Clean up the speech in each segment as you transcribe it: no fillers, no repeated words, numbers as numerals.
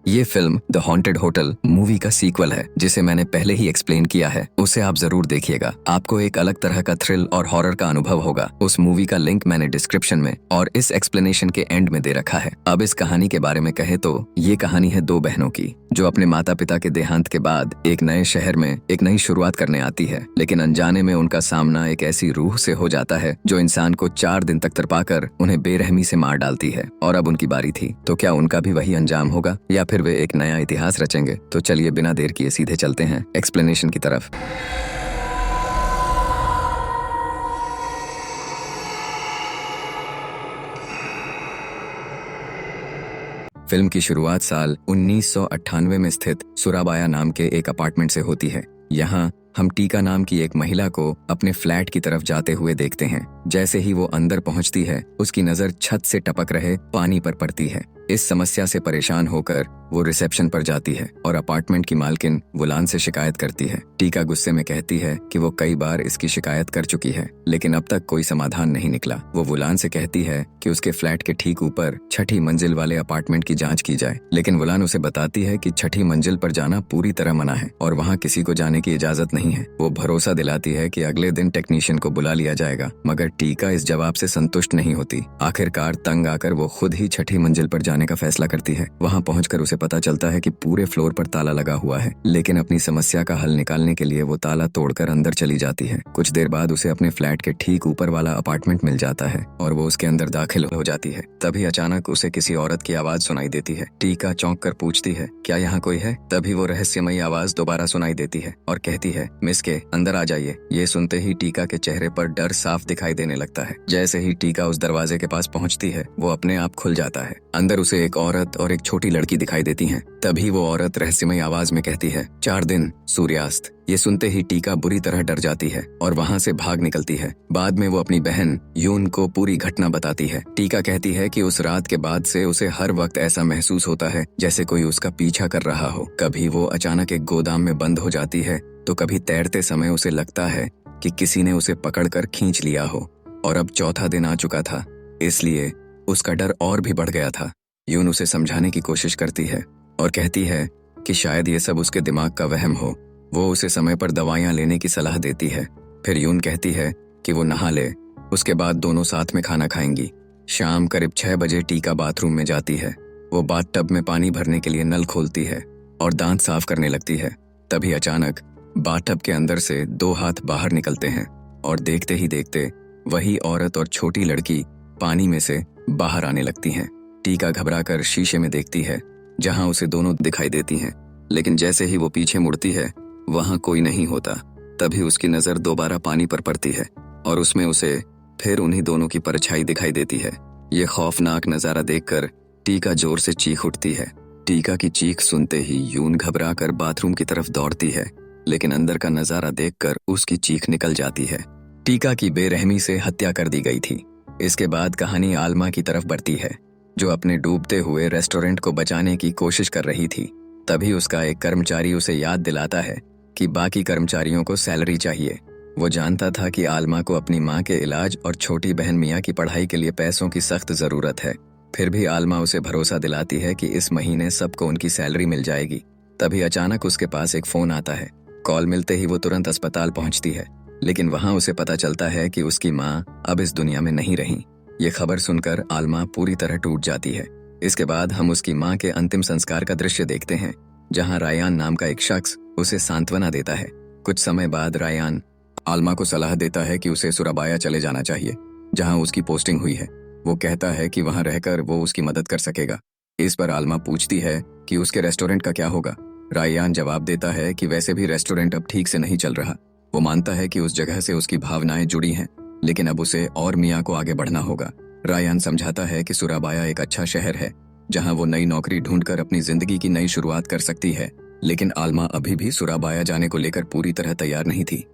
ये film the haunted hotel movie का sequel है, जिसे मैंने पहले ही एक्सप्लेन किया है। उसे आप जरूर देखिएगा, आपको एक अलग तरह का थ्रिल और हॉरर का अनुभव होगा। उस मूवी का लिंक मैंने डिस्क्रिप्शन में और इस एक्सप्लेनेशन के एंड में दे रखा है। अब इस कहानी के बारे में कहे तो ये कहानी है दो बहनों की, जो अपने माता पिता के देहांत के बाद एक नए शहर में एक नई शुरुआत करने आती है। लेकिन अनजाने में उनका सामना एक ऐसी रूह से हो जाता है जो इंसान को 4 दिन तक तरपाकर उन्हें बेरहमी से मार डालती है। और अब उनकी बारी थी, तो क्या उनका भी वही अंजाम होगा या फिर वे एक नया इतिहास रचेंगे? तो चलिए बिना देर किए सीधे चलते हैं एक्सप्लेनेशन की तरफ। फिल्म की शुरुआत साल 1998 में स्थित सुराबाया नाम के एक अपार्टमेंट से होती है। यहाँ हम टीका नाम की एक महिला को अपने फ्लैट की तरफ जाते हुए देखते हैं। जैसे ही वो अंदर पहुंचती है, उसकी नजर छत से टपक रहे पानी पर पड़ती है। इस समस्या से परेशान होकर वो रिसेप्शन पर जाती है और अपार्टमेंट की मालकिन वुलान से शिकायत करती है। टीका गुस्से में कहती है कि वो कई बार इसकी शिकायत कर चुकी है, लेकिन अब तक कोई समाधान नहीं निकला। वो वुलान से कहती है कि उसके फ्लैट के ठीक ऊपर 6ठी मंजिल वाले अपार्टमेंट की जांच की जाए, लेकिन वुलान उसे बताती है कि 6ठी मंजिल पर जाना पूरी तरह मना है और वहाँ किसी को जाने की इजाजत नहीं है। वो भरोसा दिलाती है कि अगले दिन टेक्नीशियन को बुला लिया जाएगा, मगर टीका इस जवाब से संतुष्ट नहीं होती। आखिरकार तंग आकर वो खुद ही 6ठी मंजिल पर जाने का फैसला करती है। वहाँ पहुंचकर उसे पता चलता है कि पूरे फ्लोर पर ताला लगा हुआ है, लेकिन अपनी समस्या का हल निकालने के लिए वो ताला तोड़कर अंदर चली जाती है। कुछ देर बाद उसे अपने फ्लैट के ठीक ऊपर वाला अपार्टमेंट मिल जाता है और वो उसके अंदर दाखिल हो जाती है। तभी अचानक उसे किसी औरत की आवाज सुनाई देती है। टीका चौंक कर पूछती है, क्या यहाँ कोई है? तभी वो रहस्यमयी आवाज दोबारा सुनाई देती है और कहती है, मिस के अंदर आ जाइए। ये सुनते ही टीका के चेहरे पर डर साफ दिखाई देने लगता है। जैसे ही टीका उस दरवाजे के पास पहुंचती है, वो अपने आप खुल जाता है। अंदर उसे एक औरत और एक छोटी लड़की दिखाई देती हैं। तभी वो औरत रहस्यमयी आवाज में कहती है, 4 दिन सूर्यास्त। ये सुनते ही टीका बुरी तरह डर जाती है और वहाँ से भाग निकलती है। बाद में वो अपनी बहन यून को पूरी घटना बताती है। टीका कहती है कि उस रात के बाद से उसे हर वक्त ऐसा महसूस होता है जैसे कोई उसका पीछा कर रहा हो। कभी वो अचानक एक गोदाम में बंद हो जाती है, तो कभी तैरते समय उसे लगता है कि किसी ने उसे पकड़कर खींच लिया हो। और अब 4था दिन आ चुका था, इसलिए उसका डर और भी बढ़ गया था। यून उसे समझाने की कोशिश करती है और कहती है कि शायद ये सब उसके दिमाग का वहम हो। वो उसे समय पर दवाइयां लेने की सलाह देती है। फिर यून कहती है कि वो नहा ले, उसके बाद दोनों साथ में खाना खाएंगी। शाम करीब 6 बजे टीका बाथरूम में जाती है। वो बाथटब में पानी भरने के लिए नल खोलती है और दांत साफ करने लगती है। तभी अचानक बाथटब के अंदर से 2 हाथ बाहर निकलते हैं और देखते ही देखते वही औरत और छोटी लड़की पानी में से बाहर आने लगती हैं। टीका घबराकर शीशे में देखती है, जहां उसे दोनों दिखाई देती हैं, लेकिन जैसे ही वो पीछे मुड़ती है, वहां कोई नहीं होता। तभी उसकी नजर दोबारा पानी पर पड़ती है और उसमें उसे फिर उन्हीं दोनों की परछाई दिखाई देती है। ये खौफनाक नजारा देखकर टीका जोर से चीख उठती है। टीका की चीख सुनते ही यून घबराकर बाथरूम की तरफ दौड़ती है, लेकिन अंदर का नजारा देखकर उसकी चीख निकल जाती है। टीका की बेरहमी से हत्या कर दी गई थी। इसके बाद कहानी आलमा की तरफ बढ़ती है, जो अपने डूबते हुए रेस्टोरेंट को बचाने की कोशिश कर रही थी। तभी उसका एक कर्मचारी उसे याद दिलाता है कि बाकी कर्मचारियों को सैलरी चाहिए। वो जानता था कि आलमा को अपनी माँ के इलाज और छोटी बहन मिया की पढ़ाई के लिए पैसों की सख्त जरूरत है। फिर भी आलमा उसे भरोसा दिलाती है कि इस महीने सबको उनकी सैलरी मिल जाएगी। तभी अचानक उसके पास एक फोन आता है। कॉल मिलते ही वो तुरंत अस्पताल पहुंचती है, लेकिन वहां उसे पता चलता है कि उसकी माँ अब इस दुनिया में नहीं रही। ये खबर सुनकर आलमा पूरी तरह टूट जाती है। इसके बाद हम उसकी माँ के अंतिम संस्कार का दृश्य देखते हैं, जहां रायान नाम का एक शख्स उसे सांत्वना देता है। कुछ समय बाद रायान आलमा को सलाह देता है कि उसे सुराबाया चले जाना चाहिए, जहां उसकी पोस्टिंग हुई है। वो कहता है कि वहां रहकर वो उसकी मदद कर सकेगा। इस पर आलमा पूछती है कि उसके रेस्टोरेंट का क्या होगा। रायान जवाब देता है कि वैसे भी रेस्टोरेंट अब ठीक से नहीं चल रहा। वो मानता है कि उस जगह से उसकी भावनाएं जुड़ी हैं, लेकिन अब उसे और मिया को आगे बढ़ना होगा। रायान समझाता है कि सुराबाया एक अच्छा शहर है, जहां वो नई नौकरी ढूंढकर अपनी जिंदगी की नई शुरुआत कर सकती है। लेकिन आलमा अभी भी सुराबाया जाने को लेकर पूरी तरह तैयार नहीं थी।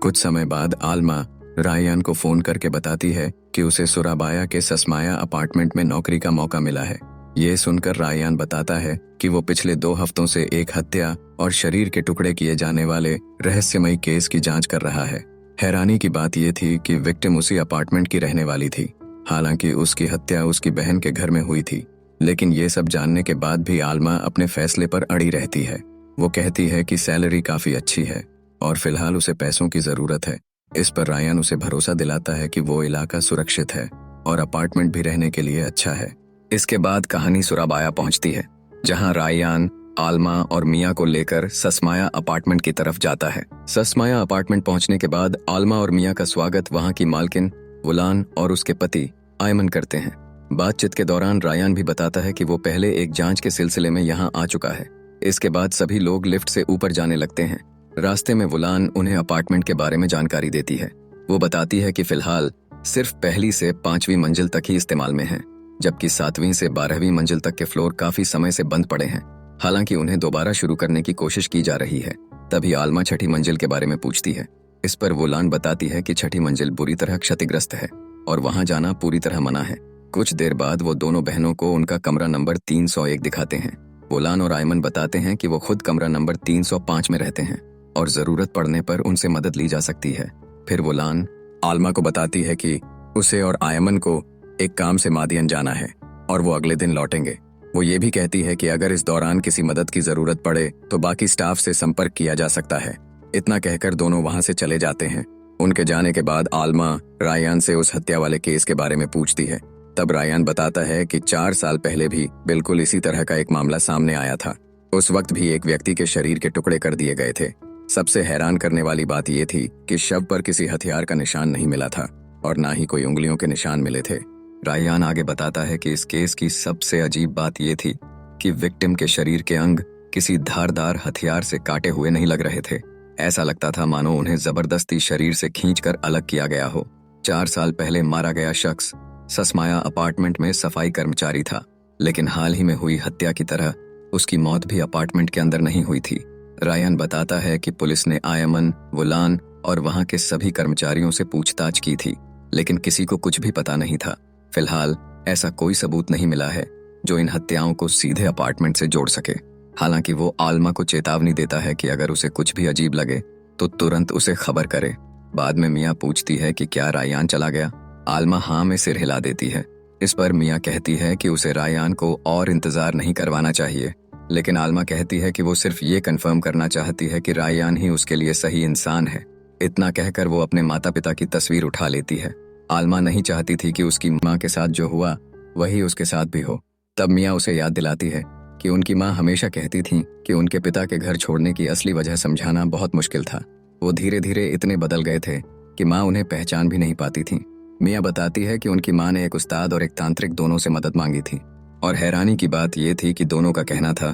कुछ समय बाद आलमा रायान को फोन करके बताती है कि उसे सुराबाया के सस्माया अपार्टमेंट में नौकरी का मौका मिला है। ये सुनकर रायान बताता है कि वो पिछले 2 हफ्तों से एक हत्या और शरीर के टुकड़े किए जाने वाले रहस्यमयी केस की जांच कर रहा है। हैरानी की बात यह थी कि विक्टिम उसी अपार्टमेंट की रहने वाली थी, हालांकि उसकी हत्या उसकी बहन के घर में हुई थी। लेकिन ये सब जानने के बाद भी आलमा अपने फैसले पर अड़ी रहती है। वो कहती है कि सैलरी काफी अच्छी है और फिलहाल उसे पैसों की जरूरत है। इस पर रायन उसे भरोसा दिलाता है कि वो इलाका सुरक्षित है और अपार्टमेंट भी रहने के लिए अच्छा है। इसके बाद कहानी सुराबाया पहुंचती है, जहां रायन आलमा और मिया को लेकर ससमाया अपार्टमेंट की तरफ जाता है। ससमाया अपार्टमेंट पहुंचने के बाद आलमा और मिया का स्वागत वहां की मालकिन वुलान और उसके पति आयमन करते हैं। बातचीत के दौरान रायन भी बताता है कि वो पहले एक जांच के सिलसिले में यहाँ आ चुका है। इसके बाद सभी लोग लिफ्ट से ऊपर जाने लगते हैं। रास्ते में वुलान उन्हें अपार्टमेंट के बारे में जानकारी देती है। वो बताती है कि फिलहाल सिर्फ पहली से 5वीं मंजिल तक ही इस्तेमाल में है, जबकि 7वीं से 12वीं मंजिल तक के फ्लोर काफी समय से बंद पड़े हैं। हालांकि उन्हें दोबारा शुरू करने की कोशिश की जा रही है। तभी आलमा छठी मंजिल के बारे में पूछती है। इस पर वुलान बताती है कि छठी मंजिल बुरी तरह क्षतिग्रस्त है और वहां जाना पूरी तरह मना है। कुछ देर बाद वो दोनों बहनों को उनका कमरा नंबर 301 दिखाते हैं। वुलान और आयमन बताते हैं कि वो खुद कमरा नंबर 305 में रहते हैं और जरूरत पड़ने पर उनसे मदद ली जा सकती है। फिर वुलान आलमा को बताती है कि उसे और आयमन को एक काम से मादियन जाना है और वो अगले दिन लौटेंगे। वो ये भी कहती है कि अगर इस दौरान किसी मदद की जरूरत पड़े तो बाकी स्टाफ से संपर्क किया जा सकता है। इतना कहकर दोनों वहां से चले जाते हैं। उनके जाने के बाद आलमा रायन से उस हत्या वाले केस के बारे में पूछती है। तब रायन बताता है कि 4 साल पहले भी बिल्कुल इसी तरह का एक मामला सामने आया था। उस वक्त भी एक व्यक्ति के शरीर के टुकड़े कर दिए गए थे। सबसे हैरान करने वाली बात यह थी कि शव पर किसी हथियार का निशान नहीं मिला था और ना ही कोई उंगलियों के निशान मिले थे। रायन आगे बताता है कि इस केस की सबसे अजीब बात यह थी कि विक्टिम के शरीर के अंग किसी धारदार हथियार से काटे हुए नहीं लग रहे थे। ऐसा लगता था मानो उन्हें जबरदस्ती शरीर से खींचकर अलग किया गया हो। 4 साल पहले मारा गया शख्स ससमाया अपार्टमेंट में सफाई कर्मचारी था, लेकिन हाल ही में हुई हत्या की तरह उसकी मौत भी अपार्टमेंट के अंदर नहीं हुई थी। रायन बताता है कि पुलिस ने आयमन, वुलान और वहां के सभी कर्मचारियों से पूछताछ की थी, लेकिन किसी को कुछ भी पता नहीं था। फिलहाल ऐसा कोई सबूत नहीं मिला है जो इन हत्याओं को सीधे अपार्टमेंट से जोड़ सके। हालांकि वो आलमा को चेतावनी देता है कि अगर उसे कुछ भी अजीब लगे तो तुरंत उसे खबर करे। बाद में मिया पूछती है कि क्या रायन चला गया। आलमा हाँ में सिर हिला देती है। इस पर मिया कहती है कि उसे रायन को और इंतजार नहीं करवाना चाहिए, लेकिन आलमा कहती है कि वो सिर्फ ये कंफर्म करना चाहती है कि रायन ही उसके लिए सही इंसान है। इतना कहकर वो अपने माता पिता की तस्वीर उठा लेती है। आलमा नहीं चाहती थी कि उसकी माँ के साथ जो हुआ वही उसके साथ भी हो। तब मिया उसे याद दिलाती है कि उनकी माँ हमेशा कहती थी कि उनके पिता के घर छोड़ने की असली वजह समझाना बहुत मुश्किल था। वो धीरे धीरे इतने बदल गए थे कि माँ उन्हें पहचान भी नहीं पाती थी। मिया बताती है कि उनकी माँ ने एक उस्ताद और एक तांत्रिक दोनों से मदद मांगी थी और हैरानी की बात यह थी कि दोनों का कहना था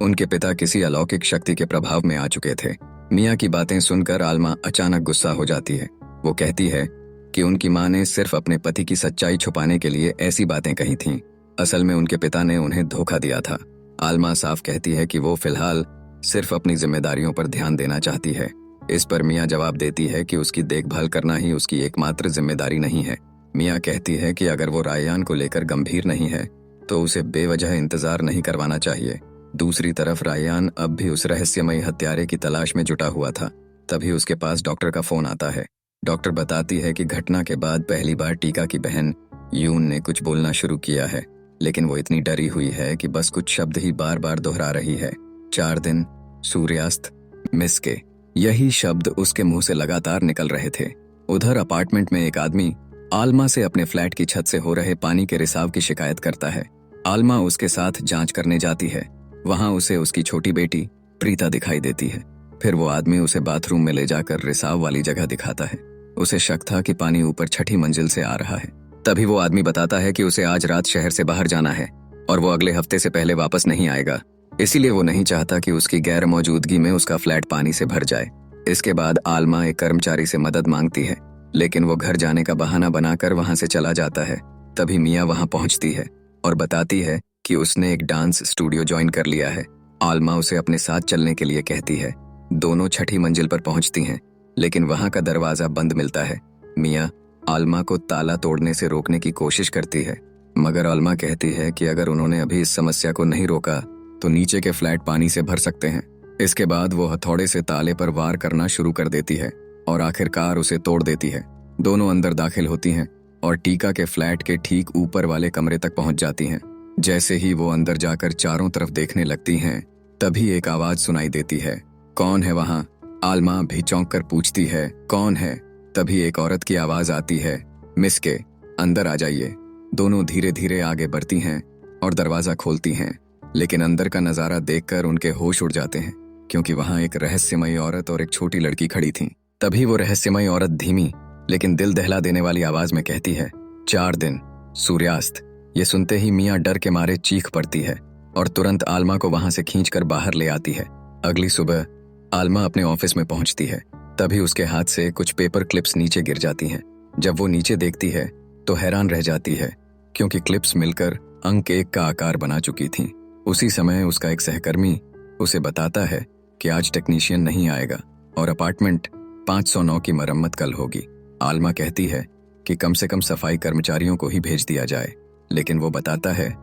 उनके पिता किसी अलौकिक शक्ति के प्रभाव में आ चुके थे। मिया की बातें सुनकर आलमा अचानक गुस्सा हो जाती है। वो कहती है कि उनकी माँ ने सिर्फ अपने पति की सच्चाई छुपाने के लिए ऐसी बातें कही थीं। असल में उनके पिता ने उन्हें धोखा दिया था। आलमा साफ कहती है कि वो फिलहाल सिर्फ अपनी जिम्मेदारियों पर ध्यान देना चाहती है। इस पर मिया जवाब देती है कि उसकी देखभाल करना ही उसकी एकमात्र जिम्मेदारी नहीं है। मिया कहती है कि अगर वो रायन को लेकर गंभीर नहीं है तो उसे बेवजह इंतजार नहीं करवाना चाहिए। दूसरी तरफ रायन अब भी उस रहस्यमयी हत्यारे की तलाश में जुटा हुआ था। तभी उसके पास डॉक्टर का फोन आता है। डॉक्टर बताती है कि घटना के बाद पहली बार टीका की बहन यून ने कुछ बोलना शुरू किया है, लेकिन वो इतनी डरी हुई है कि बस कुछ शब्द ही बार बार दोहरा रही है। 4 दिन, सूर्यास्त, मिस के, यही शब्द उसके मुंह से लगातार निकल रहे थे। उधर अपार्टमेंट में एक आदमी आलमा से अपने फ्लैट की छत से हो रहे पानी के रिसाव की शिकायत करता है। आलमा उसके साथ जांच करने जाती है। वहां उसे उसकी छोटी बेटी प्रीता दिखाई देती है। फिर वो आदमी उसे बाथरूम में ले जाकर रिसाव वाली जगह दिखाता है। उसे शक था कि पानी ऊपर छठी मंजिल से आ रहा है। तभी वो आदमी बताता है कि उसे आज रात शहर से बाहर जाना है और वो अगले हफ्ते से पहले वापस नहीं आएगा। इसीलिए वो नहीं चाहता कि उसकी गैर मौजूदगी में उसका फ्लैट पानी से भर जाए। इसके बाद आलमा एक कर्मचारी से मदद मांगती है, लेकिन वो घर जाने का बहाना बनाकर वहां से चला जाता है। तभी मिया वहां पहुंचती है और बताती है कि उसने एक डांस स्टूडियो ज्वाइन कर लिया है। आलमा उसे अपने साथ चलने के लिए कहती है। दोनों छठी मंजिल पर पहुंचती हैं, लेकिन वहां का दरवाजा बंद मिलता है। मिया आलमा को ताला तोड़ने से रोकने की कोशिश करती है, मगर आलमा कहती है कि अगर उन्होंने अभी इस समस्या को नहीं रोका तो नीचे के फ्लैट पानी से भर सकते हैं। इसके बाद वो हथौड़े से ताले पर वार करना शुरू कर देती है और आखिरकार उसे तोड़ देती है। दोनों अंदर दाखिल होती हैं और टीका के फ्लैट के ठीक ऊपर वाले कमरे तक पहुंच जाती हैं, जैसे ही वो अंदर जाकर चारों तरफ देखने लगती हैं, तभी एक आवाज सुनाई देती है, कौन है वहां? आलमा भी चौंक कर पूछती है, कौन है? तभी एक औरत की आवाज आती है, मिस के, अंदर आ जाइए। दोनों धीरे धीरे आगे बढ़ती हैं और दरवाजा खोलती हैं, लेकिन अंदर का नजारा देखकर उनके होश उड़ जाते हैं, क्योंकि वहां एक रहस्यमयी औरत और एक छोटी लड़की खड़ी थीं। तभी वो रहस्यमयी औरत धीमी लेकिन दिल दहला देने वाली आवाज में कहती है, 4 दिन, सूर्यास्त। ये सुनते ही मियाँ डर के मारे चीख पड़ती है और तुरंत आलमा को वहां से खींचकर बाहर ले आती है। अगली सुबह आलमा अपने ऑफिस में पहुंचती है, तभी उसके हाथ से कुछ पेपर क्लिप्स नीचे गिर जाती हैं। जब वो नीचे देखती है तो हैरान रह जाती है, क्योंकि क्लिप्स मिलकर अंक 1 का आकार बना चुकी थीं। उसी समय उसका एक सहकर्मी उसे बताता है कि आज टेक्नीशियन नहीं आएगा और अपार्टमेंट 509 की मरम्मत कल होगी। आलमा कहती है कि कम से कम सफाई कर्मचारियों को ही भेज दिया जाए, लेकिन वो बताता है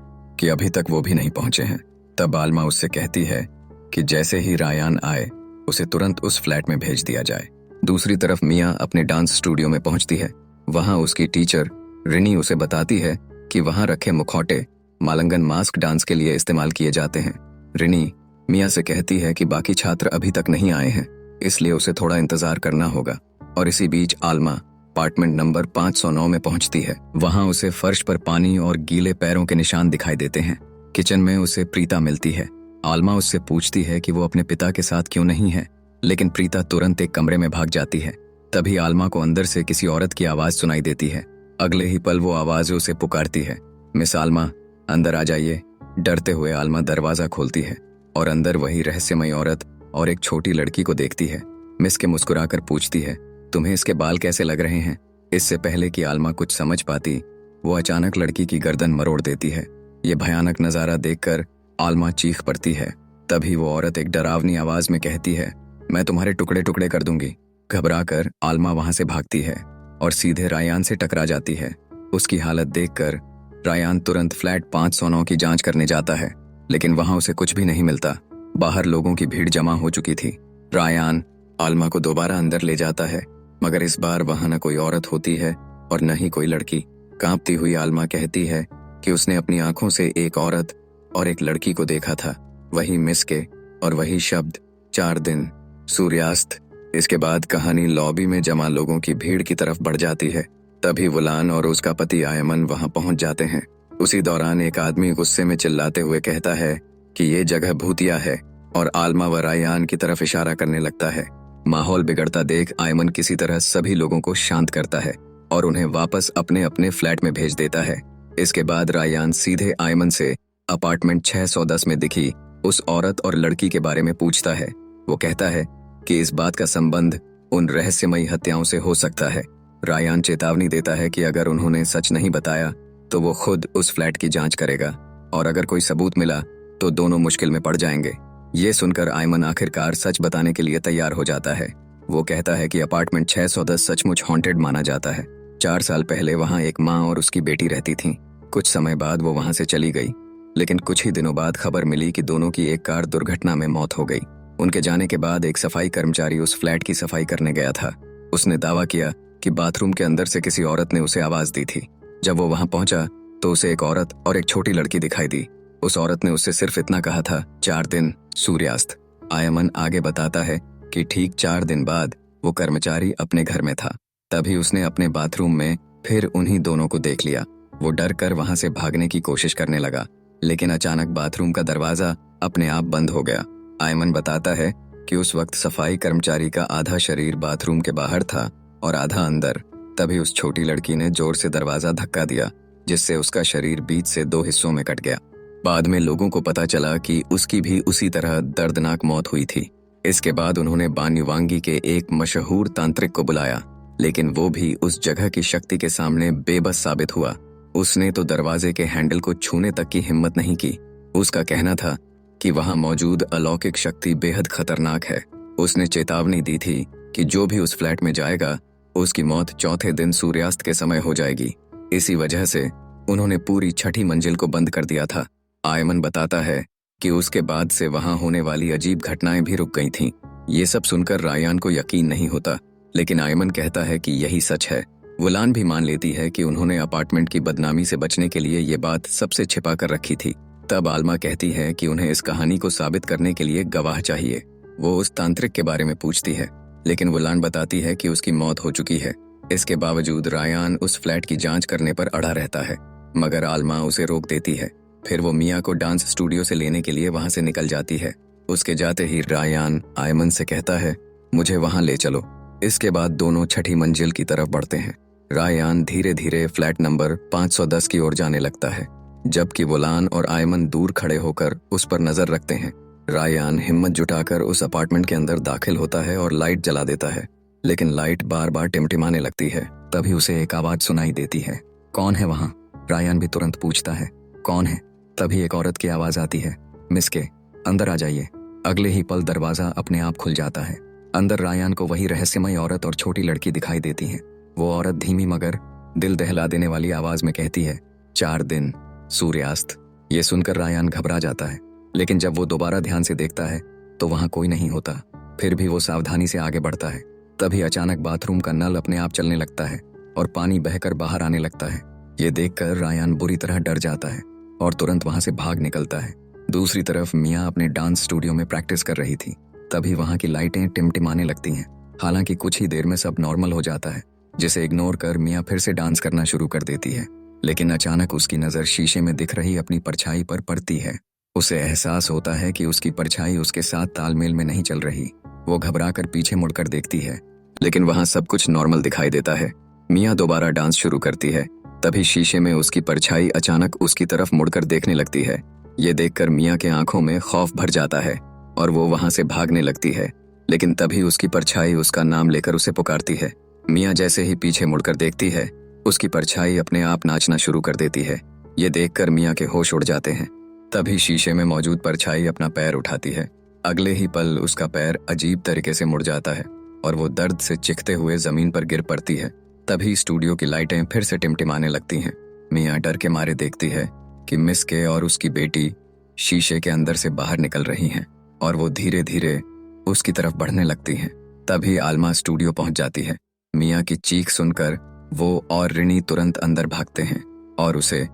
कि अभी तक वो भी नहीं पहुंचे हैं। तब आलमा उससे कहती है कि जैसे ही रायान आए उसे तुरंत उस फ्लैट में भेज दिया जाए। दूसरी तरफ मियाँ अपने डांस स्टूडियो में पहुंचती है। वहां उसकी टीचर रिनी उसे बताती है कि वहां रखे मुखौटे मालंगन मास्क डांस के लिए इस्तेमाल किए जाते हैं। रिनी मियाँ से कहती है कि बाकी छात्र अभी तक नहीं आए हैं, इसलिए उसे थोड़ा इंतजार करना होगा। और इसी बीच आलमा अपार्टमेंट नंबर 509 में पहुंचती है। वहां उसे फर्श पर पानी और गीले पैरों के निशान दिखाई देते हैं। किचन में उसे प्रीता मिलती है। आलमा उससे पूछती है कि वो अपने पिता के साथ क्यों नहीं है, लेकिन प्रीता तुरंत एक कमरे में भाग जाती है। तभी आलमा को अंदर से किसी औरत की आवाज सुनाई देती है। अगले ही पल वो आवाज उसे पुकारती है, मिस आलमा, अंदर आ जाइए। डरते हुए आलमा दरवाजा खोलती है और अंदर वही रहस्यमयी औरत और एक छोटी लड़की को देखती है। मिस के मुस्कुराकर पूछती है, तुम्हें इसके बाल कैसे लग रहे हैं? इससे पहले कि आलमा कुछ समझ पाती, वो अचानक लड़की की गर्दन मरोड़ देती है। ये भयानक नजारा देखकर आलमा चीख पड़ती है। तभी वो औरत एक डरावनी आवाज में कहती है, मैं तुम्हारे टुकड़े टुकड़े कर दूंगी। घबराकर आलमा वहां से भागती है और सीधे रायान से टकरा जाती है। उसकी हालत देखकर रायान तुरंत फ्लैट 509 की जांच करने जाता है, लेकिन वहां उसे कुछ भी नहीं मिलता। बाहर लोगों की भीड़ जमा हो चुकी थी। रायान आलमा को दोबारा अंदर ले जाता है, मगर इस बार वहां न कोई औरत होती है और न ही कोई लड़की। कांपती हुई आलमा कहती है कि उसने अपनी आंखों से एक औरत और एक लड़की को देखा था, वही मिस के और वही शब्द, 4 दिन, सूर्यास्त। इसके बाद कहानी लॉबी में जमा लोगों की भीड़ की तरफ बढ़ जाती है। तभी वुलान और उसका पति आयमन वहां पहुंच जाते हैं। उसी दौरान एक आदमी गुस्से में चिल्लाते हुए कहता है कि ये जगह भूतिया है और आलमा व रायान की तरफ इशारा करने लगता है। माहौल बिगड़ता देख आयमन किसी तरह सभी लोगों को शांत करता है और उन्हें वापस अपने अपने फ्लैट में भेज देता है। इसके बाद रायान सीधे आयमन से अपार्टमेंट 610 में दिखी उस औरत और लड़की के बारे में पूछता है। वो कहता है कि इस बात का संबंध उन रहस्यमयी हत्याओं से हो सकता है। रायान चेतावनी देता है कि अगर उन्होंने सच नहीं बताया तो वो खुद उस फ्लैट की जांच करेगा और अगर कोई सबूत मिला तो दोनों मुश्किल में पड़ जाएंगे। ये सुनकर आयमन आखिरकार सच बताने के लिए तैयार हो जाता है। वो कहता है कि अपार्टमेंट 610 सचमुच हॉन्टेड माना जाता है। 4 साल पहले वहां एक माँ और उसकी बेटी रहती थीं। कुछ समय बाद वो वहां से चली गई, लेकिन कुछ ही दिनों बाद खबर मिली कि दोनों की एक कार दुर्घटना में मौत हो गई। उनके जाने के बाद एक सफाई कर्मचारी उस फ्लैट की सफाई करने गया था। उसने दावा किया कि बाथरूम के अंदर से किसी औरत ने उसे आवाज दी थी। जब वो वहां पहुंचा तो उसे एक औरत और एक छोटी लड़की दिखाई दी। उस औरत ने उससे सिर्फ इतना कहा था, 4 दिन, सूर्यास्त। आयमन आगे बताता है कि ठीक 4 दिन बाद वो कर्मचारी अपने घर में था। तभी उसने अपने बाथरूम में फिर उन्हीं दोनों को देख लिया। वो डर कर वहां से भागने की कोशिश करने लगा, लेकिन अचानक बाथरूम का दरवाजा अपने आप बंद हो गया। आयमन बताता है कि उस वक्त सफाई कर्मचारी का आधा शरीर बाथरूम के बाहर था और आधा अंदर। तभी उस छोटी लड़की ने जोर से दरवाजा धक्का दिया, जिससे उसका शरीर बीच से 2 हिस्सों में कट गया। बाद में लोगों को पता चला कि उसकी भी उसी तरह दर्दनाक मौत हुई थी। इसके बाद उन्होंने बान्युवांगी के एक मशहूर तांत्रिक को बुलाया, लेकिन वो भी उस जगह की शक्ति के सामने बेबस साबित हुआ। उसने तो दरवाजे के हैंडल को छूने तक की हिम्मत नहीं की। उसका कहना था कि वहां मौजूद अलौकिक शक्ति बेहद खतरनाक है। उसने चेतावनी दी थी कि जो भी उस फ्लैट में जाएगा उसकी मौत चौथे दिन सूर्यास्त के समय हो जाएगी। इसी वजह से उन्होंने पूरी 6ठी मंजिल को बंद कर दिया था। आयमन बताता है कि उसके बाद से वहां होने वाली अजीब घटनाएं भी रुक गई थीं। ये सब सुनकर रायान को यकीन नहीं होता, लेकिन आयमन कहता है कि यही सच है। वुलान भी मान लेती है कि उन्होंने अपार्टमेंट की बदनामी से बचने के लिए ये बात सबसे छिपा कर रखी थी। तब आलमा कहती है कि उन्हें इस कहानी को साबित करने के लिए गवाह चाहिए। वो उस तांत्रिक के बारे में पूछती है, लेकिन वुलान बताती है कि उसकी मौत हो चुकी है। इसके बावजूद रायान उस फ्लैट की जांच करने पर अड़ा रहता है, मगर आलमा उसे रोक देती है। फिर वो मिया को डांस स्टूडियो से लेने के लिए वहां से निकल जाती है। उसके जाते ही रायान आयमन से कहता है, मुझे वहां ले चलो। इसके बाद दोनों छठी मंजिल की तरफ बढ़ते हैं। रायान धीरे धीरे फ्लैट नंबर 510 की ओर जाने लगता है, जबकि वुलान और आयमन दूर खड़े होकर उस पर नजर रखते हैं। रायान हिम्मत जुटाकर उस अपार्टमेंट के अंदर दाखिल होता है और लाइट जला देता है, लेकिन लाइट बार बार टिमटिमाने लगती है। तभी उसे एक आवाज सुनाई देती है, कौन है वहां? रायान भी तुरंत पूछता है, कौन है? तभी एक औरत की आवाज आती है, मिस के, अंदर आ जाइए। अगले ही पल दरवाजा अपने आप खुल जाता है। अंदर रायान को वही रहस्यमय औरत और छोटी लड़की दिखाई देती है। वो औरत धीमी मगर दिल दहला देने वाली आवाज में कहती है, 4 दिन, सूर्यास्त। ये सुनकर रायान घबरा जाता है, लेकिन जब वो दोबारा ध्यान से देखता है तो वहां कोई नहीं होता। फिर भी वो सावधानी से आगे बढ़ता है। तभी अचानक बाथरूम का नल अपने आप चलने लगता है और पानी बहकर बाहर आने लगता है। ये देखकर रायान बुरी तरह डर जाता है और तुरंत वहां से भाग निकलता है। दूसरी तरफ मिया अपने डांस स्टूडियो में प्रैक्टिस कर रही थी। तभी वहां की लाइटें टिमटिमाने लगती हैं। हालांकि कुछ ही देर में सब नॉर्मल हो जाता है, जिसे इग्नोर कर मिया फिर से डांस करना शुरू कर देती है। लेकिन अचानक उसकी नजर शीशे में दिख रही अपनी परछाई पर पड़ती है। उसे एहसास होता है कि उसकी परछाई उसके साथ तालमेल में नहीं चल रही। वो घबराकर पीछे मुड़कर देखती है, लेकिन वहां सब कुछ नॉर्मल दिखाई देता है। मिया दोबारा डांस शुरू करती है। तभी शीशे में उसकी परछाई अचानक उसकी तरफ मुड़कर देखने लगती है। ये देखकर मिया के आंखों में खौफ भर जाता है और वो वहां से भागने लगती है, लेकिन तभी उसकी परछाई उसका नाम लेकर उसे पुकारती है। मिया जैसे ही पीछे मुड़कर देखती है, उसकी परछाई अपने आप नाचना शुरू कर देती है। ये देखकर मिया के होश उड़ जाते हैं। तभी शीशे में मौजूद परछाई अपना पैर उठाती है। अगले ही पल उसका पैर अजीब तरीके से मुड़ जाता है और वो दर्द से चिखते हुए जमीन पर गिर पड़ती है। तभी स्टूडियो की लाइटें फिर से टिमटिमाने लगती हैं। मिया डर के मारे देखती है कि मिस के और उसकी बेटी शीशे के अंदर से बाहर निकल रही हैं और वो धीरे धीरे उसकी तरफ बढ़ने लगती हैं। तभी आलमा स्टूडियो पहुंच जाती है। मिया की चीख सुनकर वो और रिनी तुरंत अंदर भागते हैं और उसे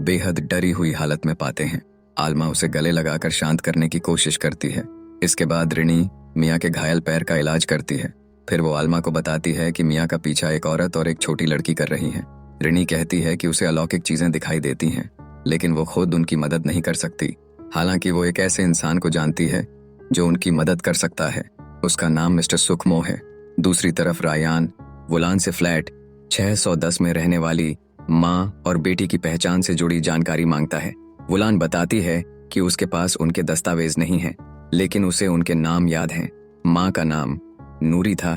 बेहद डरी हुई हालत में पाते हैं। आलमा उसे गले लगाकर शांत करने की कोशिश करती है। इसके बाद रिनी मिया के घायल पैर का इलाज करती है। फिर वो आलमा को बताती है कि मिया का पीछा एक औरत और एक छोटी लड़की कर रही है। रिनी कहती है कि उसे अलौकिक चीजें दिखाई देती हैं, लेकिन वो खुद उनकी मदद नहीं कर सकती। हालांकि वो एक ऐसे इंसान को जानती है जो उनकी मदद कर सकता है। उसका नाम मिस्टर सुखमो है। दूसरी तरफ रायान वुलान से फ्लैट 610 में रहने वाली माँ और बेटी की पहचान से जुड़ी जानकारी मांगता है। वुलान बताती है कि उसके पास उनके दस्तावेज नहीं हैं, लेकिन उसे उनके नाम याद हैं। माँ का नाम नूरी था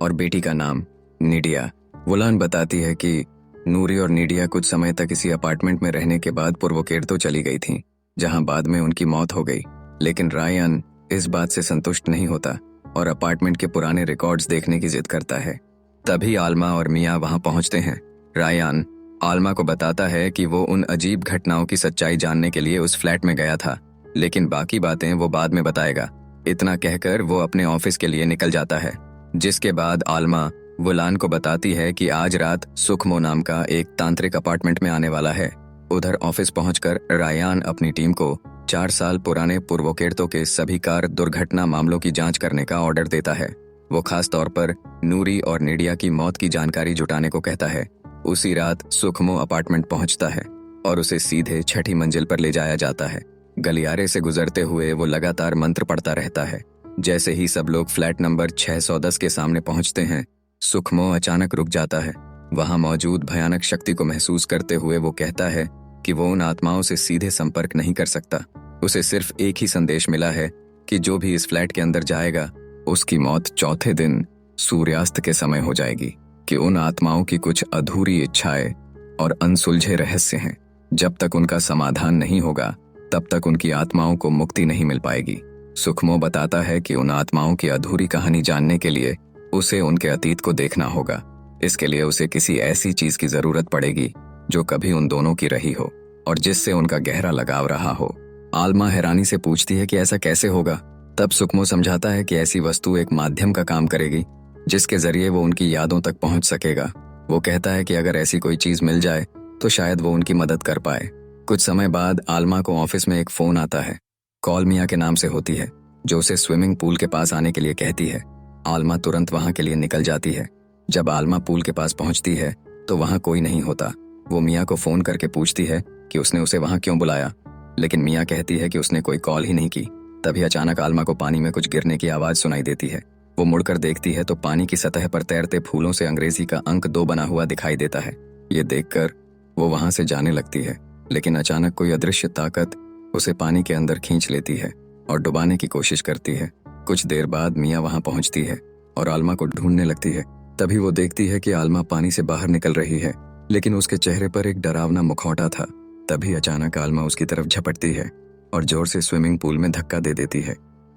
और बेटी का नाम निडिया। वुलान बताती है कि नूरी और निडिया कुछ समय तक इसी अपार्टमेंट में रहने के बाद पुर्वोकेर्तो चली गई थीं, जहां बाद में उनकी मौत हो गई। लेकिन रायन इस बात से संतुष्ट नहीं होता और अपार्टमेंट के पुराने रिकॉर्ड्स देखने की जिद करता है। तभी आलमा और मिया वहां पहुंचते हैं। रायन आलमा को बताता है कि वो उन अजीब घटनाओं की सच्चाई जानने के लिए उस फ्लैट में गया था, लेकिन बाकी बातें वो बाद में बताएगा। इतना कहकर वो अपने ऑफिस के लिए निकल जाता है, जिसके बाद आलमा वुलान को बताती है कि आज रात सुखमो नाम का एक तांत्रिक अपार्टमेंट में आने वाला है। उधर ऑफिस पहुंचकर रायान अपनी टीम को 4 साल पुराने पुर्वोकेर्तो के सभी कार दुर्घटना मामलों की जांच करने का ऑर्डर देता है। वो खास तौर पर नूरी और निडिया की मौत की जानकारी जुटाने को कहता है। उसी रात सुखमो अपार्टमेंट पहुंचता है और उसे सीधे छठी मंजिल पर ले जाया जाता है। गलियारे से गुजरते हुए वो लगातार मंत्र पढ़ता रहता है। जैसे ही सब लोग फ्लैट नंबर 610 के सामने पहुंचते हैं, सुखमो अचानक रुक जाता है। वहां मौजूद भयानक शक्ति को महसूस करते हुए वो कहता है कि वो उन आत्माओं से सीधे संपर्क नहीं कर सकता। उसे सिर्फ एक ही संदेश मिला है कि जो भी इस फ्लैट के अंदर जाएगा, उसकी मौत चौथे दिन सूर्यास्त के समय हो जाएगी। कि उन आत्माओं की कुछ अधूरी इच्छाएं और अनसुलझे रहस्य हैं। जब तक उनका समाधान नहीं होगा, तब तक उनकी आत्माओं को मुक्ति नहीं मिल पाएगी। सुखमो बताता है कि उन आत्माओं की अधूरी कहानी जानने के लिए उसे उनके अतीत को देखना होगा। इसके लिए उसे किसी ऐसी चीज की जरूरत पड़ेगी जो कभी उन दोनों की रही हो और जिससे उनका गहरा लगाव रहा हो। आलमा हैरानी से पूछती है कि ऐसा कैसे होगा। तब सुखमो समझाता है कि ऐसी वस्तु एक माध्यम का काम करेगी, जिसके जरिए वो उनकी यादों तक पहुंच सकेगा। वो कहता है कि अगर ऐसी कोई चीज मिल जाए तो शायद वो उनकी मदद कर पाए। कुछ समय बाद आलमा को ऑफिस में एक फोन आता है। कॉल मिया के नाम से होती है, जो उसे स्विमिंग पूल के पास आने के लिए कहती है। आलमा तुरंत वहां के लिए निकल जाती है। जब आलमा पूल के पास पहुंचती है तो वहां कोई नहीं होता। वो मिया को फोन करके पूछती है कि उसने उसे वहां क्यों बुलाया, लेकिन मिया कहती है कि उसने कोई कॉल ही नहीं की। तभी अचानक आलमा को पानी में कुछ गिरने की आवाज सुनाई देती है। वो मुड़कर देखती है तो पानी की सतह पर तैरते फूलों से अंग्रेजी का अंक 2 बना हुआ दिखाई देता है। ये देखकर वो वहां से जाने लगती है, लेकिन अचानक कोई अदृश्य ताकत उसे पानी के अंदर खींच लेती है और डुबाने की कोशिश करती है। कुछ देर बाद मिया वहां पहुंचती है और आलमा को ढूंढने लगती है। तभी वो देखती है कि आलमा पानी से बाहर निकल रही है, लेकिन उसके चेहरे पर एक डरावना मुखौटा था। तभी अचानक आलमा उसकी तरफ झपटती है और जोर से स्विमिंग पूल में धक्का दे देती है।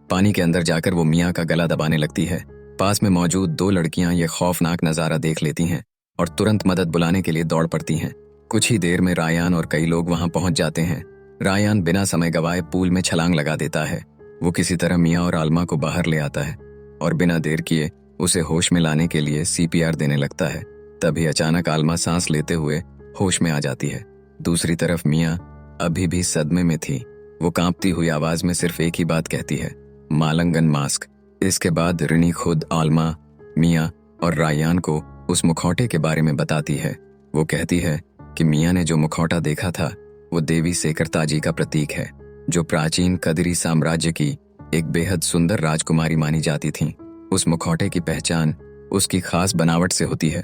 पानी के अंदर जाकर वो मिया का गला दबाने लगती है। पास में मौजूद 2 लड़कियां ये खौफनाक नजारा देख लेती हैं और तुरंत मदद बुलाने के लिए दौड़ पड़ती हैं। कुछ ही देर में रायान और कई लोग वहां पहुंच जाते हैं। रायान बिना समय गवाए पूल में छलांग लगा देता है। वो किसी तरह मिया और आलमा को बाहर ले आता है और बिना देर किए उसे होश में लाने के लिए CPR देने लगता है। तभी अचानक आलमा सांस लेते हुए होश में आ जाती है। दूसरी तरफ मिया अभी भी सदमे में थी। वो कांपती हुई आवाज में सिर्फ एक ही बात कहती है, मालंगन मास्क। इसके बाद रिनी खुद आलमा, मिया और रायान को उस मुखौटे के बारे में बताती है। वो कहती है कि मिया ने जो मुखौटा देखा था वो देवी सेकरताजी का प्रतीक है, जो प्राचीन कदरी साम्राज्य की एक बेहद सुंदर राजकुमारी मानी जाती थी। उस मुखौटे की पहचान उसकी खास बनावट से होती है।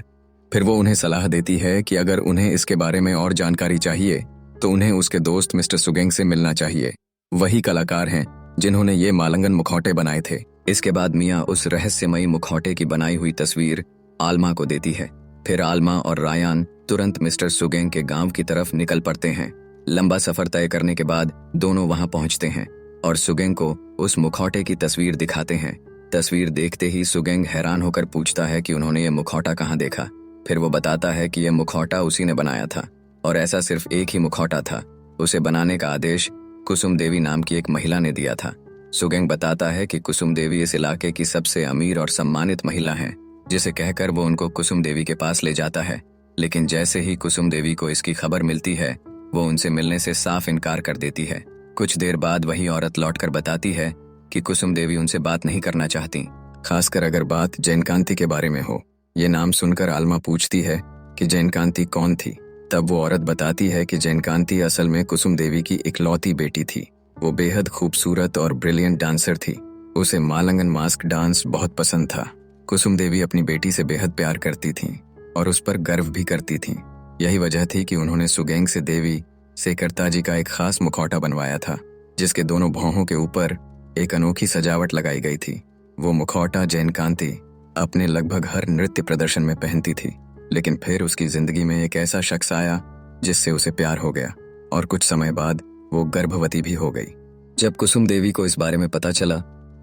फिर वो उन्हें सलाह देती है कि अगर उन्हें इसके बारे में और जानकारी चाहिए तो उन्हें उसके दोस्त मिस्टर सुगेंग से मिलना चाहिए। वही कलाकार हैं जिन्होंने ये मालंगन मुखौटे बनाए थे। इसके बाद मिया उस रहस्यमयी मुखौटे की बनाई हुई तस्वीर आलमा को देती है। फिर आलमा और रायान तुरंत मिस्टर सुगेंग के गांव की तरफ निकल पड़ते हैं। लंबा सफर तय करने के बाद दोनों वहां पहुंचते हैं और सुगेंग को उस मुखौटे की तस्वीर दिखाते हैं। तस्वीर देखते ही सुगेंग हैरान होकर पूछता है कि उन्होंने ये मुखौटा कहाँ देखा। फिर वो बताता है कि यह मुखौटा उसी ने बनाया था और ऐसा सिर्फ एक ही मुखौटा था। उसे बनाने का आदेश कुसुम देवी नाम की एक महिला ने दिया था। सुगेंग बताता है कि कुसुम देवी इस इलाके की सबसे अमीर और सम्मानित महिला हैं, जिसे कहकर वो उनको कुसुम देवी के पास ले जाता है। लेकिन जैसे ही कुसुम देवी को इसकी खबर मिलती है, वो उनसे मिलने से साफ इनकार कर देती है। कुछ देर बाद वही औरत लौटकर बताती है कि कुसुम देवी उनसे बात नहीं करना चाहती, खासकर अगर बात जैनकांति के बारे में हो। ये नाम सुनकर आलमा पूछती है कि जैनकांति कौन थी। तब वो औरत बताती है कि जैनकांति असल में कुसुम देवी की इकलौती बेटी थी। वो बेहद खूबसूरत और ब्रिलियंट डांसर थी। उसे मालंगन मास्क डांस बहुत पसंद था। कुसुम देवी अपनी बेटी से बेहद प्यार करती थीं और उस पर गर्व भी करती थीं। यही वजह थी कि उन्होंने सुगेंग से देवी सेकरताजी का एक खास मुखौटा बनवाया था, जिसके दोनों भौहों के ऊपर एक अनोखी सजावट लगाई गई थी। वो मुखौटा जैनकांति अपने लगभग हर नृत्य प्रदर्शन में पहनती थी, लेकिन फिर उसकी जिंदगी में एक ऐसा शख्स आया जिससे उसे प्यार हो गया और कुछ समय बाद वो गर्भवती भी हो गई। जब कुसुम देवी को इस बारे में पता चला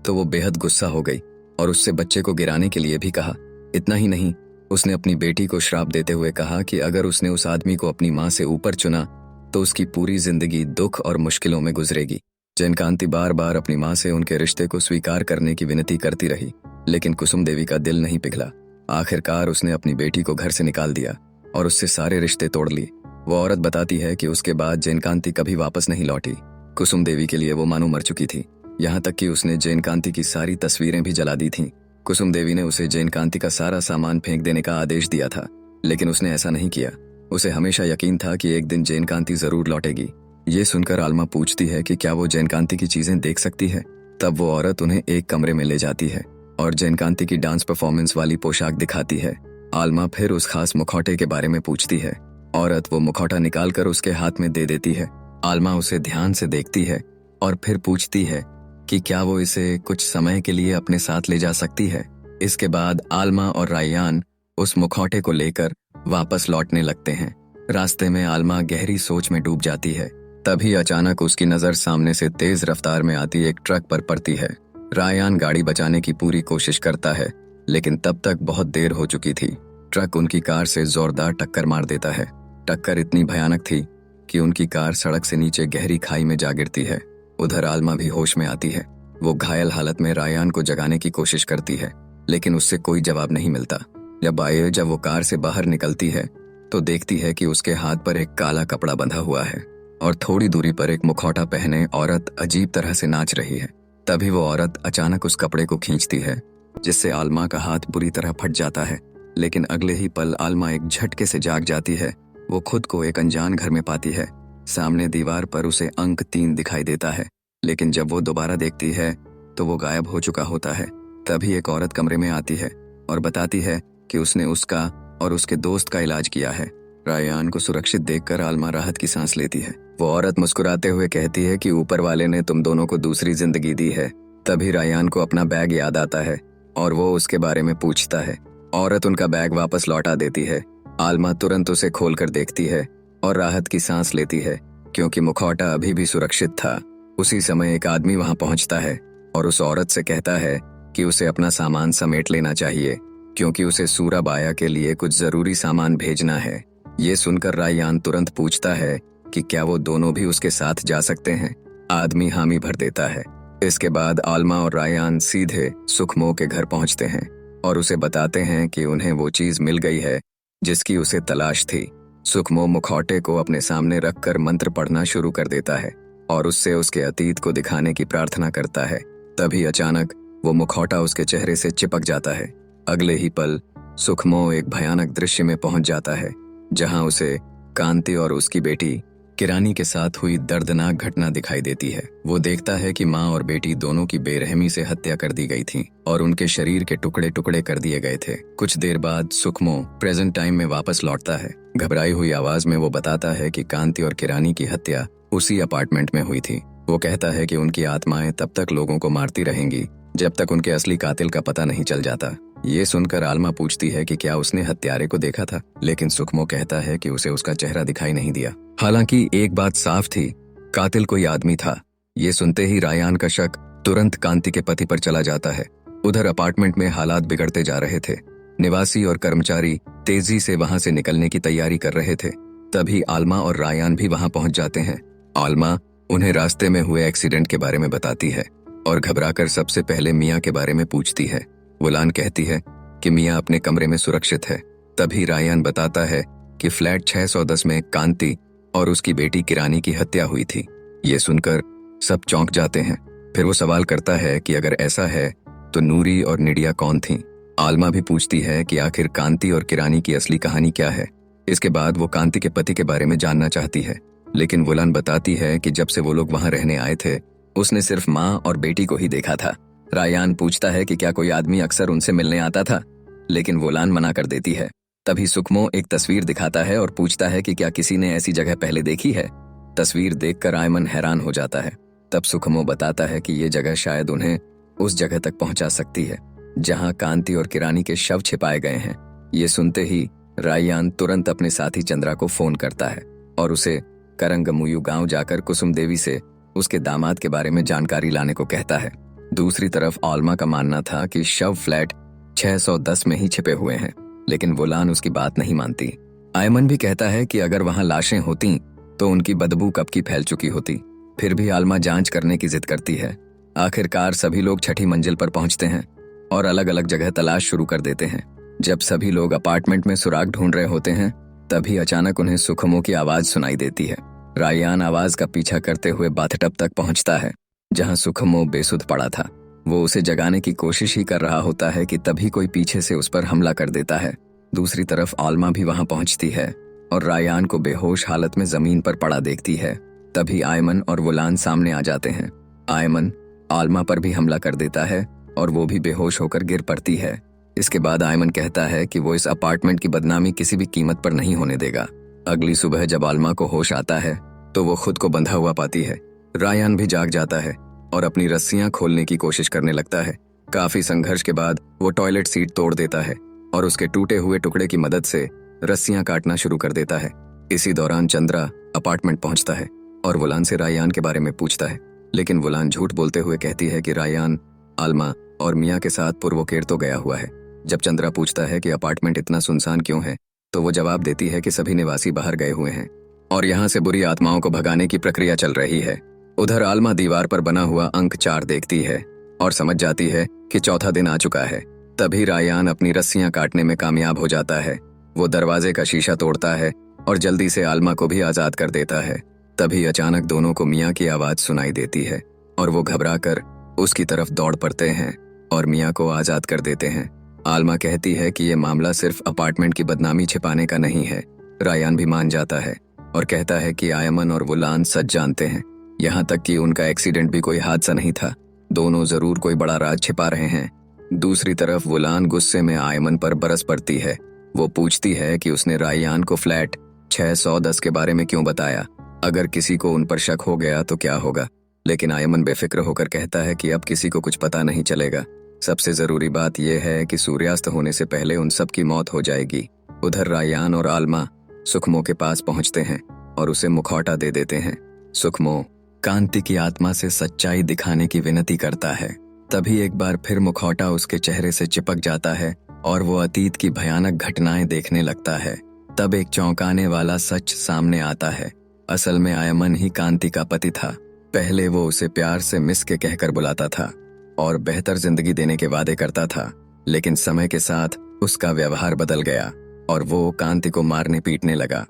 तो वो बेहद गुस्सा हो गई और उससे बच्चे को गिराने के लिए भी कहा। इतना ही नहीं, उसने अपनी बेटी को श्राप देते हुए कहा कि अगर उसने उस आदमी को अपनी मां से ऊपर चुना तो उसकी पूरी जिंदगी दुख और मुश्किलों में गुजरेगी। जैनकांति बार बार अपनी मां से उनके रिश्ते को स्वीकार करने की विनती करती रही, लेकिन कुसुम देवी का दिल नहीं पिघला। आखिरकार उसने अपनी बेटी को घर से निकाल दिया और उससे सारे रिश्ते तोड़ लिए। वो औरत बताती है कि उसके बाद जैनकांति कभी वापस नहीं लौटी। कुसुम देवी के लिए वो मानो मर चुकी थी, यहाँ तक कि उसने जैनकांति की सारी तस्वीरें भी जला दी थीं। कुसुम देवी ने उसे जैनकांति का सारा सामान फेंक देने का आदेश दिया था, लेकिन उसने ऐसा नहीं किया। उसे हमेशा यकीन था कि एक दिन जैनकांति जरूर लौटेगी। ये सुनकर आलमा पूछती है कि क्या वो जैनकांति की चीजें देख सकती है। तब वो औरत उन्हें एक कमरे में ले जाती है और जैनकांति की डांस परफॉर्मेंस वाली पोशाक दिखाती है। आलमा फिर उस खास मुखौटे के बारे में पूछती है। औरत वो मुखौटा निकालकर उसके हाथ में दे देती है। आलमा उसे ध्यान से देखती है और फिर पूछती है कि क्या वो इसे कुछ समय के लिए अपने साथ ले जा सकती है। इसके बाद आलमा और रायान उस मुखौटे को लेकर वापस लौटने लगते हैं। रास्ते में आलमा गहरी सोच में डूब जाती है। तभी अचानक उसकी नजर सामने से तेज रफ्तार में आती एक ट्रक पर पड़ती है। रायान गाड़ी बचाने की पूरी कोशिश करता है, लेकिन तब तक बहुत देर हो चुकी थी। ट्रक उनकी कार से जोरदार टक्कर मार देता है। टक्कर इतनी भयानक थी कि उनकी कार सड़क से नीचे गहरी खाई में जा गिरती है। उधर आलमा भी होश में आती है। वो घायल हालत में रायान को जगाने की कोशिश करती है, लेकिन उससे कोई जवाब नहीं मिलता। जब वो कार से बाहर निकलती है तो देखती है कि उसके हाथ पर एक काला कपड़ा बंधा हुआ है और थोड़ी दूरी पर एक मुखौटा पहने औरत अजीब तरह से नाच रही है। तभी वो औरत अचानक उस कपड़े को खींचती है, जिससे आलमा का हाथ बुरी तरह फट जाता है। लेकिन अगले ही पल आलमा एक झटके से जाग जाती है। वो खुद को एक अनजान घर में पाती है। सामने दीवार पर उसे अंक 3 दिखाई देता है, लेकिन जब वो दोबारा देखती है तो वो गायब हो चुका होता है। तभी एक औरत कमरे में आती है और बताती है कि उसने उसका और उसके दोस्त का इलाज किया है। रायान को सुरक्षित देखकर आलमा राहत की सांस लेती है। वो औरत मुस्कुराते हुए कहती है कि ऊपर वाले ने तुम दोनों को दूसरी जिंदगी दी है। तभी रायान को अपना बैग याद आता है और वो उसके बारे में पूछता है। औरत उनका बैग वापस लौटा देती है। आलमा तुरंत उसे खोलकर देखती है और राहत की सांस लेती है, क्योंकि मुखौटा अभी भी सुरक्षित था। उसी समय एक आदमी वहां पहुंचता है और उस औरत से कहता है कि उसे अपना सामान समेट लेना चाहिए, क्योंकि उसे सूराबाया के लिए कुछ जरूरी सामान भेजना है। ये सुनकर रायान तुरंत पूछता है कि क्या वो दोनों भी उसके साथ जा सकते हैं। आदमी हामी भर देता है। इसके बाद आलमा और रायान सीधे सुखमो के घर पहुंचते हैं और उसे बताते हैं कि उन्हें वो चीज मिल गई है जिसकी उसे तलाश थी। सुखमो मुखौटे को अपने सामने रखकर मंत्र पढ़ना शुरू कर देता है और उससे उसके अतीत को दिखाने की प्रार्थना करता है। तभी अचानक वो मुखौटा उसके चेहरे से चिपक जाता है। अगले ही पल सुखमो एक भयानक दृश्य में पहुंच जाता है, जहां उसे कांति और उसकी बेटी किरानी के साथ हुई दर्दनाक घटना दिखाई देती है। वो देखता है कि माँ और बेटी दोनों की बेरहमी से हत्या कर दी गई थी और उनके शरीर के टुकड़े टुकड़े कर दिए गए थे। कुछ देर बाद सुखमो प्रेजेंट टाइम में वापस लौटता है। घबराई हुई आवाज में वो बताता है कि कांति और किरानी की हत्या उसी अपार्टमेंट में हुई थी। वो कहता है कि उनकी आत्माएं तब तक लोगों को मारती रहेंगी जब तक उनके असली कातिल का पता नहीं चल जाता। ये सुनकर आलमा पूछती है कि क्या उसने हत्यारे को देखा था, लेकिन सुखमो कहता है कि उसे उसका चेहरा दिखाई नहीं दिया। हालांकि एक बात साफ थी, कातिल कोई आदमी था। ये सुनते ही रायान का शक तुरंत कांति के पति पर चला जाता है। उधर अपार्टमेंट में हालात बिगड़ते जा रहे थे। निवासी और कर्मचारी तेजी से वहां से निकलने की तैयारी कर रहे थे। तभी आलमा और रायान भी वहां पहुंच जाते हैं। आलमा उन्हें रास्ते में हुए एक्सीडेंट के बारे में बताती है और घबराकर सबसे पहले मियाँ के बारे में पूछती है। वुलान कहती है कि मियाँ अपने कमरे में सुरक्षित है। तभी रायान बताता है कि फ्लैट 610 में कांति और उसकी बेटी किरानी की हत्या हुई थी। ये सुनकर सब चौंक जाते हैं। फिर वो सवाल करता है कि अगर ऐसा है तो नूरी और निडिया कौन थीं? आलमा भी पूछती है कि आखिर कांति और किरानी की असली कहानी क्या है। इसके बाद वो कांति के पति के बारे में जानना चाहती है, लेकिन वुलान बताती है कि जब से वो लोग वहां रहने आए थे उसने सिर्फ माँ और बेटी को ही देखा था। रायान पूछता है कि क्या कोई आदमी अक्सर उनसे मिलने आता था, लेकिन वुलान मना कर देती है। तभी सुखमो एक तस्वीर दिखाता है और पूछता है कि क्या किसी ने ऐसी जगह पहले देखी है। तस्वीर देखकर आयमन हैरान हो जाता है। तब सुखमो बताता है कि ये जगह शायद उन्हें उस जगह तक पहुंचा सकती है जहां कांति और किरानी के शव छिपाए गए हैं। ये सुनते ही रायान तुरंत अपने साथी चंद्रा को फोन करता है और उसे करंगमुयु गांव जाकर कुसुम देवी से उसके दामाद के बारे में जानकारी लाने को कहता है। दूसरी तरफ आलमा का मानना था कि शव फ्लैट 610 में ही छिपे हुए हैं, लेकिन वुलान उसकी बात नहीं मानती। आयमन भी कहता है कि अगर वहां लाशें होती तो उनकी बदबू कब की फैल चुकी होती। फिर भी आलमा जांच करने की जिद करती है। आखिरकार सभी लोग छठी मंजिल पर पहुंचते हैं और अलग अलग जगह तलाश शुरू कर देते हैं। जब सभी लोग अपार्टमेंट में सुराग ढूंढ रहे होते हैं, तभी अचानक उन्हें सुखमो की आवाज सुनाई देती है। रायान आवाज का पीछा करते हुए बाथटब तक पहुंचता है जहां सुखमो बेसुध पड़ा था। वो उसे जगाने की कोशिश ही कर रहा होता है कि तभी कोई पीछे से उस पर हमला कर देता है। दूसरी तरफ आलमा भी वहां पहुंचती है और रायान को बेहोश हालत में जमीन पर पड़ा देखती है। तभी आयमन और वुलान सामने आ जाते हैं। आयमन आलमा पर भी हमला कर देता है और वो भी बेहोश होकर गिर पड़ती है। इसके बाद आयमन कहता है कि वो इस अपार्टमेंट की बदनामी किसी भी कीमत पर नहीं होने देगा। अगली सुबह जब आलमा को होश आता है तो वो खुद को बंधा हुआ पाती है। रायान भी जाग जाता है और अपनी रस्सियां खोलने की कोशिश करने लगता है। काफी संघर्ष के बाद वो टॉयलेट सीट तोड़ देता है और उसके टूटे हुए टुकड़े की मदद से रस्सियां काटना शुरू कर देता है। इसी दौरान चंद्रा अपार्टमेंट पहुंचता है और वुलान से रायान के बारे में पूछता है, लेकिन वुलान झूठ बोलते हुए कहती है कि रायान आलमा और मियाँ के साथ पूर्वोकेर तो गया हुआ है। जब चंद्रा पूछता है कि अपार्टमेंट इतना सुनसान क्यों है, तो वो जवाब देती है कि सभी निवासी बाहर गए हुए हैं और यहाँ से बुरी आत्माओं को भगाने की प्रक्रिया चल रही है। उधर आलमा दीवार पर बना हुआ अंक 4 देखती है और समझ जाती है कि चौथा दिन आ चुका है। तभी रायान अपनी रस्सियां काटने में कामयाब हो जाता है। वो दरवाजे का शीशा तोड़ता है और जल्दी से आलमा को भी आजाद कर देता है। तभी अचानक दोनों को मियाँ की आवाज सुनाई देती है और वो घबराकर उसकी तरफ दौड़ पड़ते हैं और मियाँ को आजाद कर देते हैं। आलमा कहती है कि ये मामला सिर्फ अपार्टमेंट की बदनामी छिपाने का नहीं है। रायान भी मान जाता है और कहता है कि आयमन और वुलान सच जानते हैं, यहाँ तक कि उनका एक्सीडेंट भी कोई हादसा नहीं था। दोनों जरूर कोई बड़ा राज छिपा रहे हैं। दूसरी तरफ वुलान गुस्से में आयमन पर बरस पड़ती है। वो पूछती है कि उसने रायान को फ्लैट 610 के बारे में क्यों बताया। अगर किसी को उन पर शक हो गया तो क्या होगा। लेकिन आयमन बेफिक्र होकर कहता है कि अब किसी को कुछ पता नहीं चलेगा। सबसे जरूरी बात यह है कि सूर्यास्त होने से पहले उन सब की मौत हो जाएगी। उधर रायान और आलमा सुखमो के पास पहुंचते हैं और उसे मुखौटा दे देते हैं। सुखमो कांति की आत्मा से सच्चाई दिखाने की विनती करता है। तभी एक बार फिर मुखौटा उसके चेहरे से चिपक जाता है और वो अतीत की भयानक घटनाएं देखने लगता है। तब एक चौंकाने वाला सच सामने आता है। असल में आयमन ही कांति का पति था। पहले वो उसे प्यार से मिस के कहकर बुलाता था और बेहतर जिंदगी देने के वादे करता था, लेकिन समय के साथ उसका व्यवहार बदल गया और वो कांति को मारने पीटने लगा।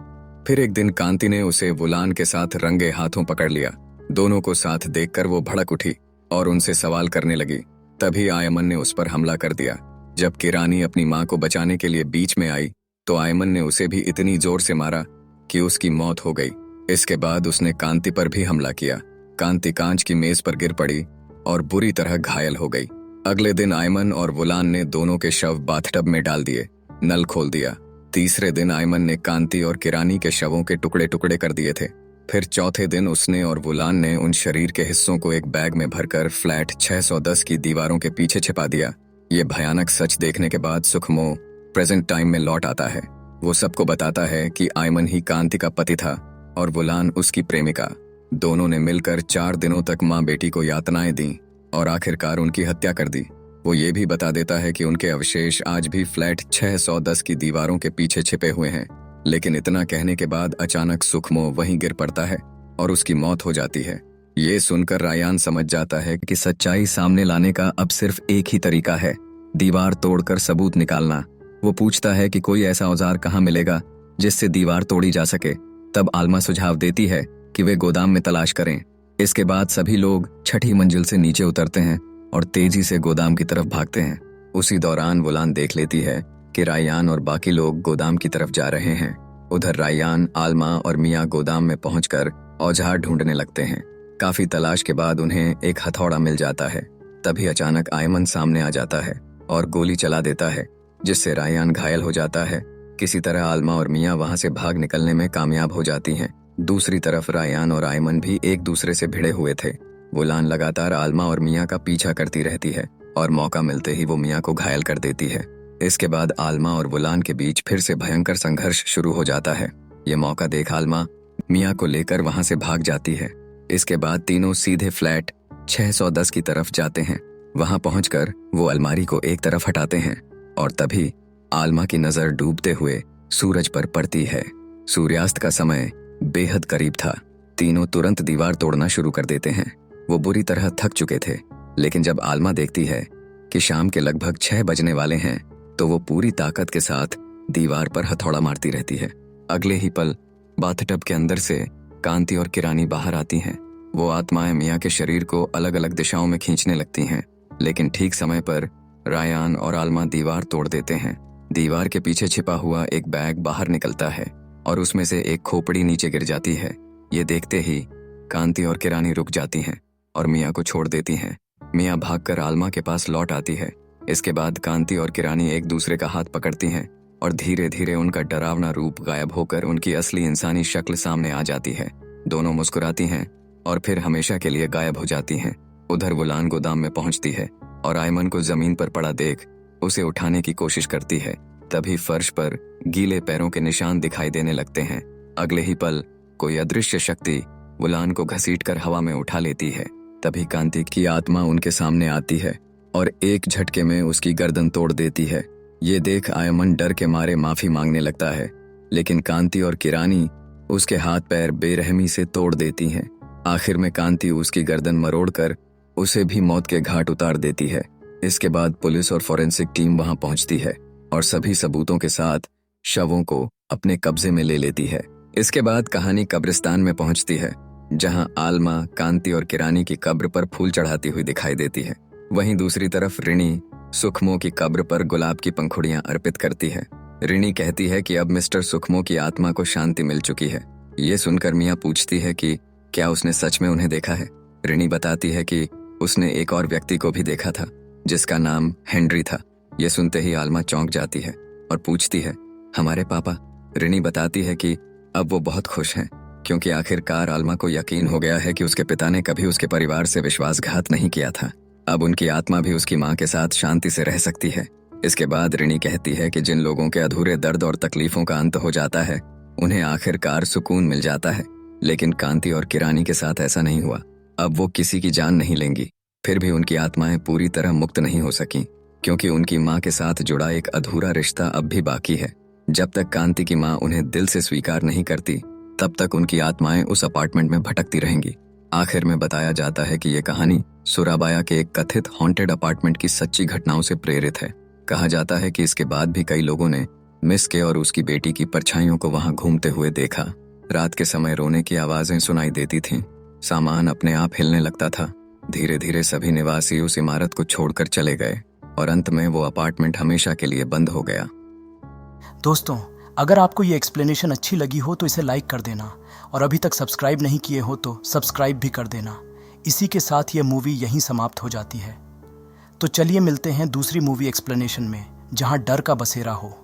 फिर एक दिन कांति ने उसे वुलान के साथ रंगे हाथों पकड़ लिया। दोनों को साथ देखकर वो भड़क उठी और उनसे सवाल करने लगी। तभी आयमन ने उस पर हमला कर दिया। जब किरानी अपनी माँ को बचाने के लिए बीच में आई तो आयमन ने उसे भी इतनी जोर से मारा कि उसकी मौत हो गई। इसके बाद उसने कांति पर भी हमला किया। कांति कांच की मेज पर गिर पड़ी और बुरी तरह घायल हो गई। अगले दिन आयमन और वुलान ने दोनों के शव बाथटब में डाल दिए, नल खोल दिया। तीसरे दिन आयमन ने कांति और किरानी के शवों के टुकड़े टुकड़े कर दिए थे। फिर चौथे दिन उसने और वुलान ने उन शरीर के हिस्सों को एक बैग में भरकर फ्लैट 610 की दीवारों के पीछे छिपा दिया। ये भयानक सच देखने के बाद सुखमो प्रेजेंट टाइम में लौट आता है। वो सबको बताता है कि आयमन ही कांति का पति था और वुलान उसकी प्रेमिका। दोनों ने मिलकर 4 दिनों तक माँ बेटी को यातनाएं दी और आखिरकार उनकी हत्या कर दी। वो ये भी बता देता है कि उनके अवशेष आज भी फ्लैट 610 की दीवारों के पीछे छिपे हुए हैं। लेकिन इतना कहने के बाद अचानक सुखमो वहीं गिर पड़ता है और उसकी मौत हो जाती है। ये सुनकर रायान समझ जाता है कि सच्चाई सामने लाने का अब सिर्फ एक ही तरीका है, दीवार तोड़कर सबूत निकालना। वो पूछता है कि कोई ऐसा औजार कहाँ मिलेगा जिससे दीवार तोड़ी जा सके। तब आलमा सुझाव देती है कि वे गोदाम में तलाश करें। इसके बाद सभी लोग 6ठी मंजिल से नीचे उतरते हैं और तेजी से गोदाम की तरफ भागते हैं। उसी दौरान वुलान देख लेती है कि रायान और बाकी लोग गोदाम की तरफ जा रहे हैं। उधर रायान, आलमा और मियाँ गोदाम में पहुंचकर औजार ढूंढने लगते हैं। काफी तलाश के बाद उन्हें एक हथौड़ा मिल जाता है। तभी अचानक आयमन सामने आ जाता है और गोली चला देता है, जिससे रायान घायल हो जाता है। किसी तरह आलमा और मियाँ वहां से भाग निकलने में कामयाब हो जाती हैं। दूसरी तरफ रायान और आयमन भी एक दूसरे से भिड़े हुए थे। वुलान लगातार आलमा और मियाँ का पीछा करती रहती है और मौका मिलते ही वो मियाँ को घायल कर देती है। इसके बाद आलमा और वुलान के बीच फिर से भयंकर संघर्ष शुरू हो जाता है। ये मौका देख आलमा मियाँ को लेकर वहां से भाग जाती है। इसके बाद तीनों सीधे फ्लैट 610 की तरफ जाते हैं। वहां पहुंचकर वो अलमारी को एक तरफ हटाते हैं और तभी आलमा की नजर डूबते हुए सूरज पर पड़ती है। सूर्यास्त का समय बेहद करीब था। तीनों तुरंत दीवार तोड़ना शुरू कर देते हैं। वो बुरी तरह थक चुके थे, लेकिन जब आलमा देखती है कि शाम के लगभग 6 बजने वाले हैं तो वो पूरी ताकत के साथ दीवार पर हथौड़ा मारती रहती है। अगले ही पल बाथटब के अंदर से कांति और किरानी बाहर आती हैं। वो आत्माएं मियाँ के शरीर को अलग अलग दिशाओं में खींचने लगती हैं, लेकिन ठीक समय पर रायान और आलमा दीवार तोड़ देते हैं। दीवार के पीछे छिपा हुआ एक बैग बाहर निकलता है और उसमें से एक खोपड़ी नीचे गिर जाती है। ये देखते ही कांति और किरानी रुक जाती हैं और मियाँ को छोड़ देती हैं। मियाँ भागकर आलमा के पास लौट आती है। इसके बाद कांति और किरानी एक दूसरे का हाथ पकड़ती हैं और धीरे धीरे उनका डरावना रूप गायब होकर उनकी असली इंसानी शक्ल सामने आ जाती है। दोनों मुस्कुराती हैं और फिर हमेशा के लिए गायब हो जाती हैं। उधर वुलान गोदाम में पहुंचती है और आयमन को जमीन पर पड़ा देख उसे उठाने की कोशिश करती है। तभी फर्श पर गीले पैरों के निशान दिखाई देने लगते हैं। अगले ही पल कोई अदृश्य शक्ति वुलान को घसीटकर हवा में उठा लेती है। तभी कांति की आत्मा उनके सामने आती है और एक झटके में उसकी गर्दन तोड़ देती है। ये देख आयमन डर के मारे माफी मांगने लगता है, लेकिन कांति और किरानी उसके हाथ पैर बेरहमी से तोड़ देती हैं। आखिर में कांति उसकी गर्दन मरोड़कर उसे भी मौत के घाट उतार देती है। इसके बाद पुलिस और फॉरेंसिक टीम वहां पहुंचती है और सभी सबूतों के साथ शवों को अपने कब्जे में ले लेती है। इसके बाद कहानी कब्रिस्तान में पहुंचती है, जहां आलमा, कांति और किरानी की कब्र पर फूल चढ़ाती हुई दिखाई देती है। वहीं दूसरी तरफ रिनी सुखमो की कब्र पर गुलाब की पंखुड़ियां अर्पित करती है। रिनी कहती है कि अब मिस्टर सुखमो की आत्मा को शांति मिल चुकी है। ये सुनकर मिया पूछती है कि क्या उसने सच में उन्हें देखा है। रिनी बताती है कि उसने एक और व्यक्ति को भी देखा था, जिसका नाम हेनरी था। ये सुनते ही आलमा चौंक जाती है और पूछती है, हमारे पापा? रिनी बताती है कि अब वो बहुत खुश हैं, क्योंकि आखिरकार आलमा को यकीन हो गया है कि उसके पिता ने कभी उसके परिवार से विश्वासघात नहीं किया था। अब उनकी आत्मा भी उसकी माँ के साथ शांति से रह सकती है। इसके बाद रिनी कहती है कि जिन लोगों के अधूरे दर्द और तकलीफों का अंत हो जाता है, उन्हें आखिरकार सुकून मिल जाता है। लेकिन कांति और किरानी के साथ ऐसा नहीं हुआ। अब वो किसी की जान नहीं लेंगी, फिर भी उनकी आत्माएं पूरी तरह मुक्त नहीं हो सकी, क्योंकि उनकी माँ के साथ जुड़ा एक अधूरा रिश्ता अब भी बाकी है। जब तक कांति की माँ उन्हें दिल से स्वीकार नहीं करती, तब तक उनकी आत्माएं उस अपार्टमेंट में भटकती रहेंगी। आखिर में बताया जाता है कि ये कहानी सुराबाया के एक कथित हॉन्टेड अपार्टमेंट की सच्ची घटनाओं से प्रेरित है। कहा जाता है कि इसके बाद भी कई लोगों ने मिस के और उसकी बेटी की परछाइयों को वहां घूमते हुए देखा। रात के समय रोने की आवाजें सुनाई देती थीं, सामान अपने आप हिलने लगता था। धीरे धीरे सभी निवासी उस इमारत को छोड़कर चले गए और अंत में वो अपार्टमेंट हमेशा के लिए बंद हो गया। दोस्तों, अगर आपको ये एक्सप्लेनेशन अच्छी लगी हो तो इसे लाइक कर देना, और अभी तक सब्सक्राइब नहीं किए हो तो सब्सक्राइब भी कर देना। इसी के साथ ये मूवी यहीं समाप्त हो जाती है। तो चलिए मिलते हैं दूसरी मूवी एक्सप्लेनेशन में, जहां डर का बसेरा हो।